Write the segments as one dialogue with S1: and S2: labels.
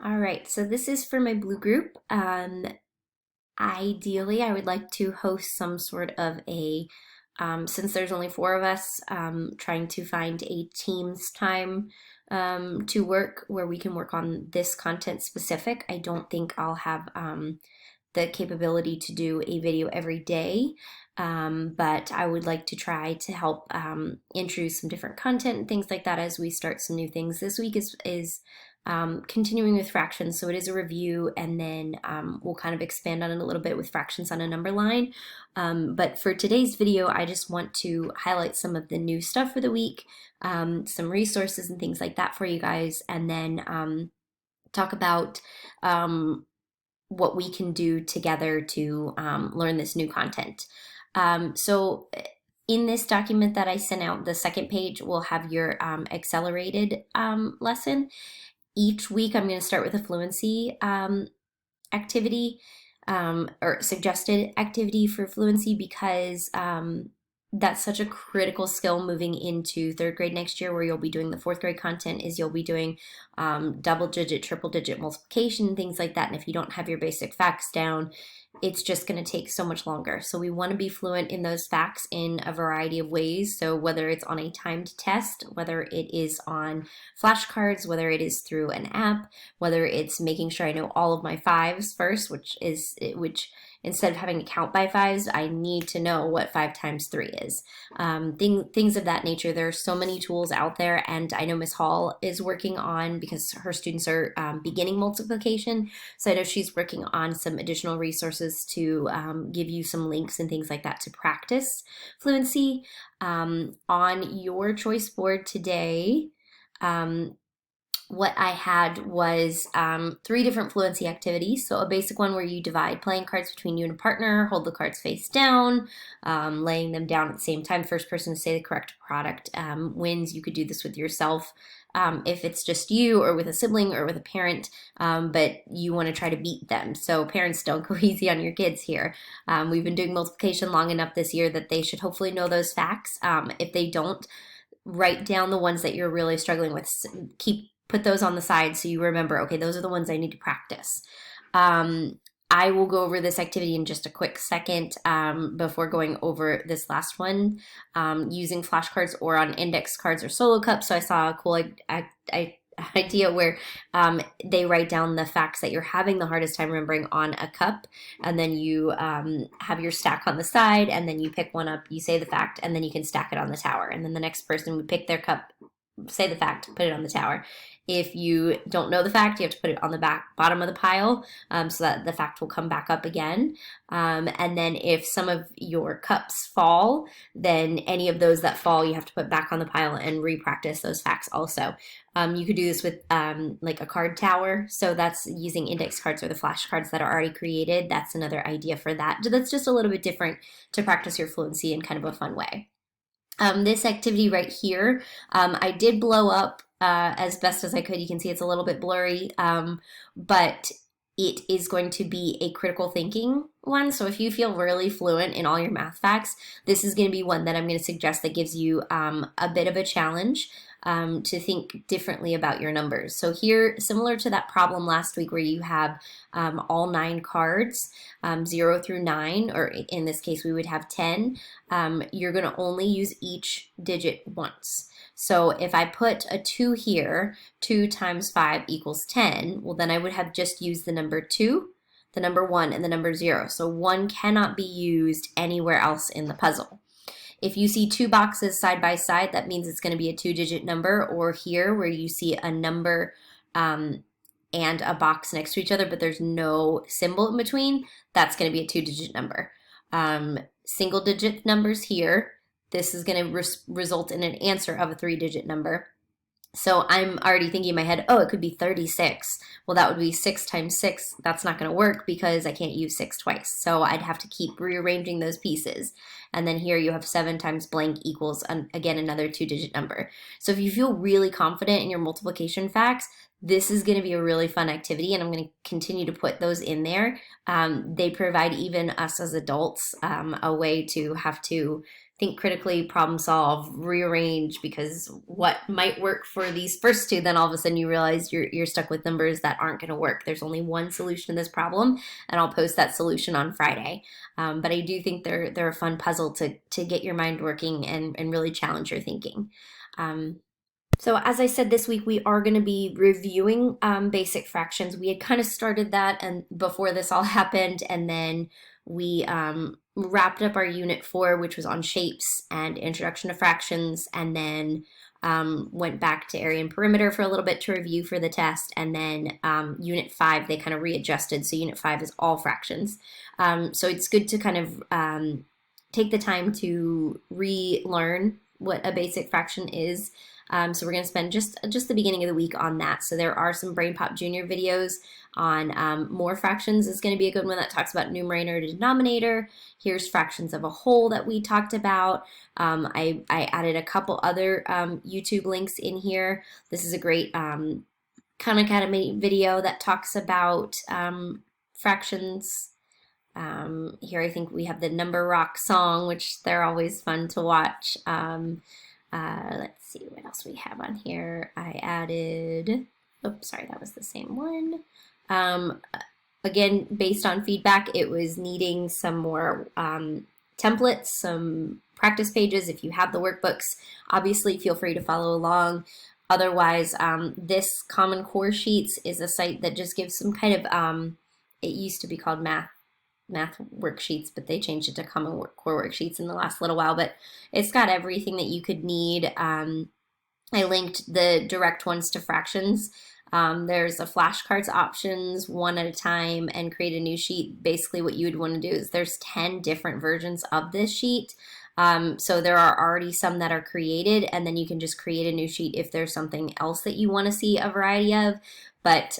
S1: All right, so this is for my blue group. Ideally, I would like to host some sort of since there's only four of us, trying to find a Teams time to work where we can work on this content specific. I don't think I'll have the capability to do a video every day, but I would like to try to help introduce some different content and things like that as we start some new things. This week is continuing with fractions, so it is a review, and then we'll kind of expand on it a little bit with fractions on a number line. But for today's video, I just want to highlight some of the new stuff for the week, some resources and things like that for you guys, and then talk about what we can do together to learn this new content. So in this document that I sent out, the second page will have your accelerated lesson. Each week I'm going to start with a fluency activity or suggested activity for fluency because that's such a critical skill moving into third grade next year, where you'll be doing the fourth grade content. Is you'll be doing double digit, triple digit multiplication, things like that. And if you don't have your basic facts down, it's just going to take so much longer. So we want to be fluent in those facts in a variety of ways. So whether it's on a timed test, whether it is on flashcards, whether it is through an app, whether it's making sure I know all of my fives first, which instead of having to count by fives, I need to know what 5 times 3 is. Things of that nature. There are so many tools out there, and I know Miss Hall is working on, because her students are beginning multiplication, so I know she's working on some additional resources to give you some links and things like that to practice fluency. On your choice board today, what I had was 3 different fluency activities. So a basic one where you divide playing cards between you and a partner, hold the cards face down, laying them down at the same time. First person to say the correct product wins. You could do this with yourself if it's just you, or with a sibling, or with a parent, but you want to try to beat them. So parents, don't go easy on your kids here. We've been doing multiplication long enough this year that they should hopefully know those facts. If they don't, write down the ones that you're really struggling with. Put those on the side so you remember, okay, those are the ones I need to practice. I will go over this activity in just a quick second before going over this last one, using flashcards or on index cards or solo cups. So I saw a cool idea where they write down the facts that you're having the hardest time remembering on a cup, and then you have your stack on the side, and then you pick one up, you say the fact, and then you can stack it on the tower, and then the next person would pick their cup, say the fact, put it on the tower. If you don't know the fact, you have to put it on the bottom of the pile so that the fact will come back up again. And then if some of your cups fall, then any of those that fall you have to put back on the pile and re-practice those facts also. You could do this with like a card tower. So that's using index cards or the flashcards that are already created. That's another idea for that. That's just a little bit different to practice your fluency in kind of a fun way. This activity right here, I did blow up as best as I could. You can see it's a little bit blurry, but it is going to be a critical thinking one. So if you feel really fluent in all your math facts, this is going to be one that I'm going to suggest that gives you a bit of a challenge to think differently about your numbers. So here, similar to that problem last week where you have all 9 cards, 0 through 9, or in this case we would have 10, you're going to only use each digit once. So if I put a 2 here, 2 times 5 equals 10, well then I would have just used the number 2, the number 1, and the number 0. So 1 cannot be used anywhere else in the puzzle. If you see 2 boxes side by side, that means it's going to be a 2-digit number, or here where you see a number and a box next to each other, but there's no symbol in between, that's going to be a 2-digit number. Single digit numbers here, this is going to result in an answer of a 3-digit number. So I'm already thinking in my head, oh, it could be 36. Well, that would be 6 times 6. That's not going to work because I can't use 6 twice. So I'd have to keep rearranging those pieces. And then here you have 7 times blank equals, again, another 2-digit number. So if you feel really confident in your multiplication facts, this is going to be a really fun activity, and I'm going to continue to put those in there. They provide even us as adults a way to have to think critically, problem solve, rearrange, because what might work for these first two, then all of a sudden you realize you're stuck with numbers that aren't going to work. There's only one solution to this problem, and I'll post that solution on Friday. But I do think they're a fun puzzle to get your mind working and really challenge your thinking. So as I said, this week we are going to be reviewing basic fractions. We had kind of started that and before this all happened, and then we wrapped up our unit 4, which was on shapes and introduction to fractions, and then went back to area and perimeter for a little bit to review for the test, and then unit 5 they kind of readjusted, so unit 5 is all fractions. So it's good to kind of take the time to relearn what a basic fraction is. So we're going to spend just the beginning of the week on that. So there are some BrainPop Junior videos on more fractions is going to be a good one that talks about numerator to denominator. Here's fractions of a whole that we talked about. I added a couple other YouTube links in here. This is a great Khan Academy video that talks about fractions. Here I think we have the Number Rock song, which they're always fun to watch. Let's see what else we have on here. I added, oops, sorry, that was the same one. Again, based on feedback, it was needing some more templates, some practice pages. If you have the workbooks, obviously feel free to follow along. Otherwise, this Common Core Sheets is a site that just gives some kind of, it used to be called math worksheets, but they changed it to Common Core Worksheets in the last little while, but it's got everything that you could need. I linked the direct ones to fractions. There's a flashcards options, one at a time, and create a new sheet. Basically what you would want to do is there's 10 different versions of this sheet. So there are already some that are created, and then you can just create a new sheet if there's something else that you want to see a variety of. But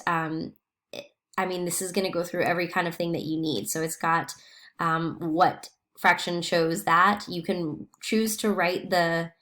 S1: I mean, this is going to go through every kind of thing that you need. So it's got what fraction shows that. You can choose to write the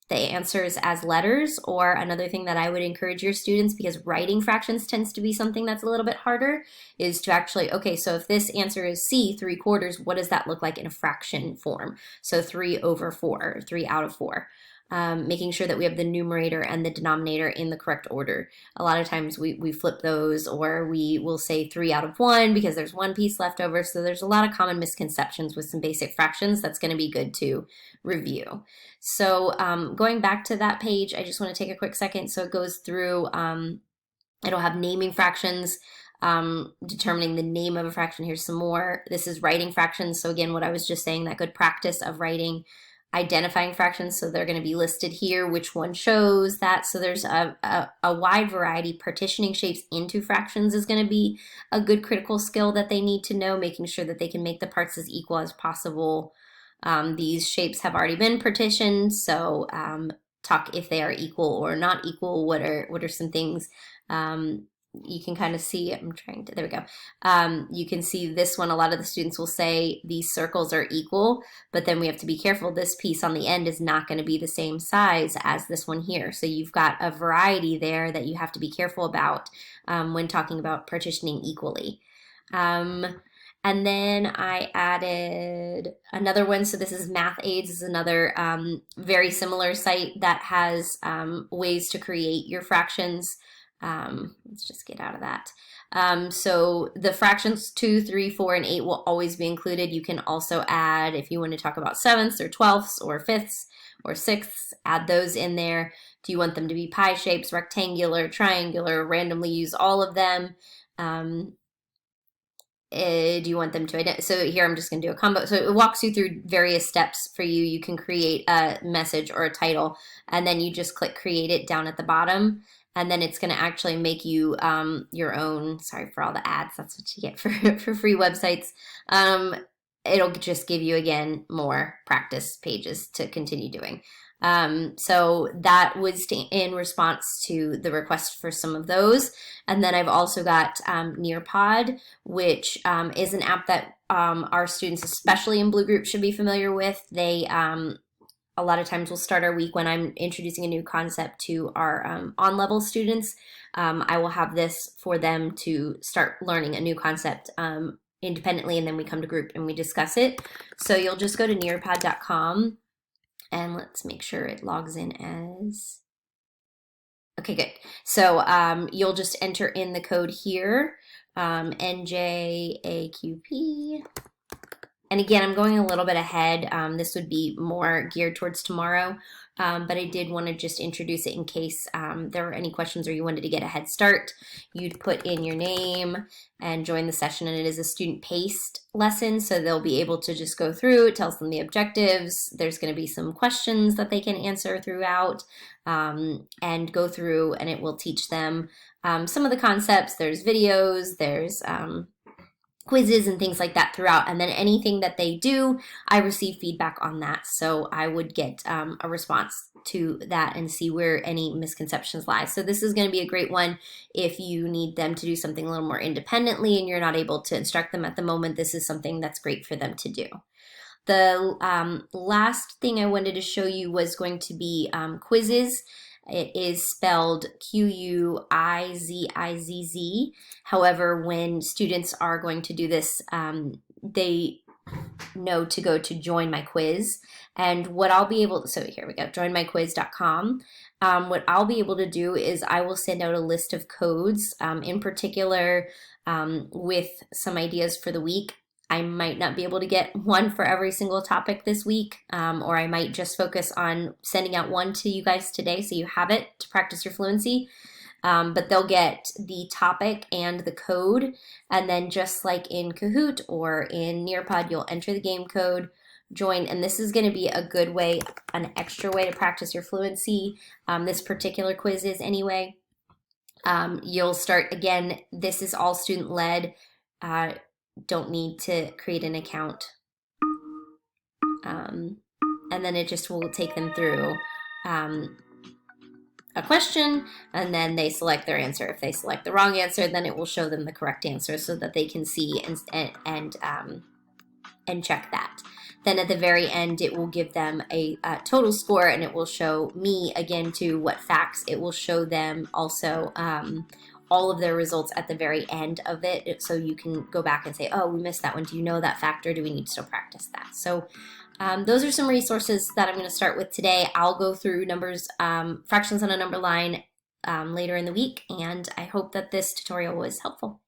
S1: answers as letters, or another thing that I would encourage your students, because writing fractions tends to be something that's a little bit harder, is to actually, okay, so if this answer is C, 3/4, what does that look like in a fraction form? So 3/4, or 3 out of 4. Making sure that we have the numerator and the denominator in the correct order. A lot of times we flip those, or we will say 3 out of 1 because there's one piece left over. So there's a lot of common misconceptions with some basic fractions that's going to be good to review. So going back to that page, I just want to take a quick second. So it goes through, it'll have naming fractions, determining the name of a fraction. Here's some more. This is writing fractions. So again, what I was just saying, that good practice of writing identifying fractions, so they're going to be listed here, which one shows that. So there's a wide variety. Partitioning shapes into fractions is going to be a good critical skill that they need to know, making sure that they can make the parts as equal as possible. These shapes have already been partitioned, so talk if they are equal or not equal. What are some things you can kind of see. I'm trying to, there we go. You can see this one. A lot of the students will say these circles are equal, but then we have to be careful. This piece on the end is not going to be the same size as this one here. So you've got a variety there that you have to be careful about when talking about partitioning equally. And then I added another one. So this is Math Aids, is another very similar site that has ways to create your fractions. Let's just get out of that. So the fractions 2, 3, 4, and 8 will always be included. You can also add, if you want to talk about sevenths or twelfths or fifths or sixths, add those in there. Do you want them to be pie shapes, rectangular, triangular, randomly use all of them? Do you want them to so here I'm just going to do a combo. So it walks you through various steps for you. You can create a message or a title, and then you just click create it down at the bottom. And then it's going to actually make you your own, sorry for all the ads, that's what you get for free websites. It'll just give you, again, more practice pages to continue doing. So that was in response to the request for some of those. And then I've also got Nearpod, which is an app that our students, especially in Blue Group, should be familiar with. They a lot of times we'll start our week when I'm introducing a new concept to our on-level students. I will have this for them to start learning a new concept independently, and then we come to group and we discuss it. So you'll just go to nearpod.com, And let's make sure it logs in as, okay, good. So you'll just enter in the code here, NJAQP. And again, I'm going a little bit ahead. This would be more geared towards tomorrow, but I did want to just introduce it in case there were any questions or you wanted to get a head start. You'd put in your name and join the session, and it is a student-paced lesson, so they'll be able to just go through. It tells them the objectives. There's going to be some questions that they can answer throughout and go through, and it will teach them some of the concepts. There's videos, there's quizzes and things like that throughout, and then anything that they do, I receive feedback on that, so I would get a response to that and see where any misconceptions lie. So this is going to be a great one if you need them to do something a little more independently and you're not able to instruct them at the moment. This is something that's great for them to do. The last thing I wanted to show you was going to be quizzes. It is spelled Q-U-I-Z-I-Z-Z. However, when students are going to do this, they know to go to join my quiz. And what I'll be able to, so here we go, joinmyquiz.com. What I'll be able to do is I will send out a list of codes, in particular with some ideas for the week. I might not be able to get one for every single topic this week, or I might just focus on sending out one to you guys today so you have it to practice your fluency. But they'll get the topic and the code, and then just like in Kahoot or in Nearpod, you'll enter the game code, join, and this is going to be a good way, an extra way to practice your fluency. This particular quiz is anyway. You'll start, again, this is all student-led. Don't need to create an account. And then it just will take them through a question, and then they select their answer. If they select the wrong answer, then it will show them the correct answer so that they can see and check that. Then at the very end, it will give them a total score, and it will show me, again, to what facts. It will show them also all of their results at the very end of it, so you can go back and say, oh, we missed that one. Do you know that factor? Do we need to still practice that? So those are some resources that I'm going to start with today. I'll go through numbers, fractions on a number line later in the week, and I hope that this tutorial was helpful.